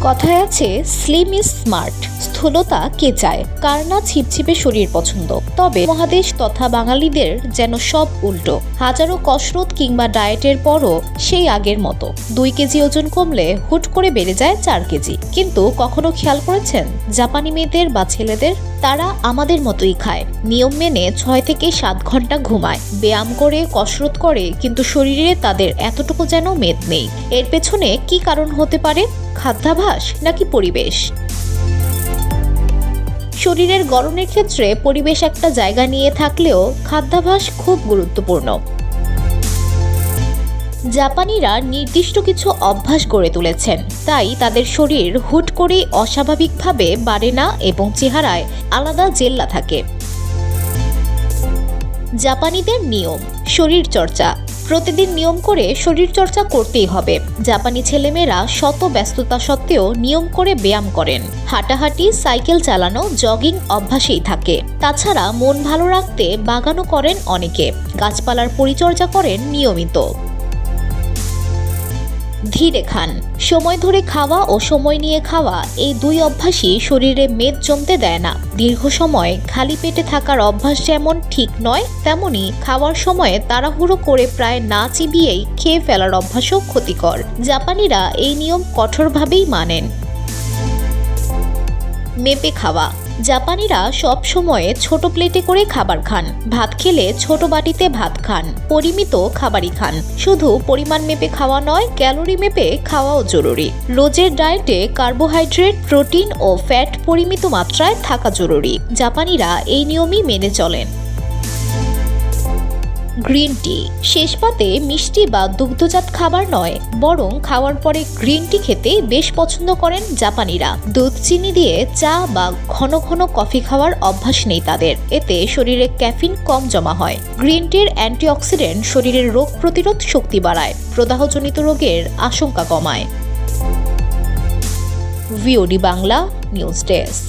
কথায় আছে slim is smart, স্থূলতা কে চায়, কার না ছিপছিপে শরীর পছন্দ। তবে মহাদেশ তথা বাঙালিদের যেন সব উল্টো। হাজারো কসরত কিংবা ডায়েটের পরও সেই আগের মতো 2 কেজি ওজন কমলে হুট করে বেড়ে যায় 4 কেজি। কিন্তু কখনো খেয়াল করেছেন জাপানি মেয়েদের বা ছেলেদের? তারা আমাদের মতোই খায়, নিয়ম মেনে 6 থেকে 7 ঘন্টা ঘুমায়, ব্যায়াম করে, কসরত করে, কিন্তু শরীরে তাদের এতটুকু যেন মেদ নেই। এর পেছনে কি কারণ হতে পারে? খাদ্যাভ্যাস নাকি পরিবেশ? শরীরের গড়নের ক্ষেত্রে পরিবেশ একটা জায়গা নিয়ে থাকলেও খাদ্যাভ্যাস খুব গুরুত্বপূর্ণ। জাপানিরা নির্দিষ্ট কিছু অভ্যাস গড়ে তুলেছেন, তাই তাদের শরীর হুট করেই অস্বাভাবিকভাবে বাড়ে না এবং চেহারায় আলাদা জেল্লা থাকে। জাপানিদের নিয়ম, শরীর চর্চা। প্রতিদিন নিয়ম করে শরীর চর্চা করতেই হবে। জাপানি ছেলেমেয়েরা শত ব্যস্ততা সত্ত্বেও নিয়ম করে ব্যায়াম করেন। হাঁটাহাঁটি, সাইকেল চালানো, জগিং অভ্যাসেই থাকে। তাছাড়া মন ভালো রাখতে বাগানও করেন অনেকে, গাছপালার পরিচর্যা করেন নিয়মিত। ধীরে খান। সময় ধরে খাওয়া ও সময় নিয়ে খাওয়া, এই 2 অভ্যাসই শরীরে মেদ জমতে দেয় না। দীর্ঘ সময় খালি পেটে থাকার অভ্যাস যেমন ঠিক নয়, তেমনি খাওয়ার সময়ে তাড়াহুড়ো করে প্রায় না চিবিয়েই খেয়ে ফেলার অভ্যাসও ক্ষতিকর। জাপানিরা এই নিয়ম কঠোরভাবেই মানেন। মেপে খাওয়া। জাপানিরা সব সময়ে ছোট প্লেটে করে খাবার খান। ভাত খেলে ছোট বাটিতে ভাত খান, পরিমিত খাবারই খান। শুধু পরিমাণ মেপে খাওয়া নয়, ক্যালোরি মেপে খাওয়াও জরুরি। রোজের ডায়েটে কার্বোহাইড্রেট, প্রোটিন ও ফ্যাট পরিমিত মাত্রায় থাকা জরুরি। জাপানিরা এই নিয়মই মেনে চলেন। Green tea. শেষ পাতে মিষ্টি বা দুগ্ধজাত খাবার নয়, বরং খাওয়ার পরে গ্রিন টি খেতে বেশ পছন্দ করেন জাপানিরা। দুধ চিনি দিয়ে চা বা ঘন ঘন কফি খাওয়ার অভ্যাস নেই তাদের। এতে শরীরে ক্যাফিন কম জমা হয়। গ্রিন টির অ্যান্টিঅক্সিডেন্ট শরীরের রোগ প্রতিরোধ শক্তি বাড়ায়, প্রদাহজনিত রোগের আশঙ্কা কমায়। VOD Bangla news desk.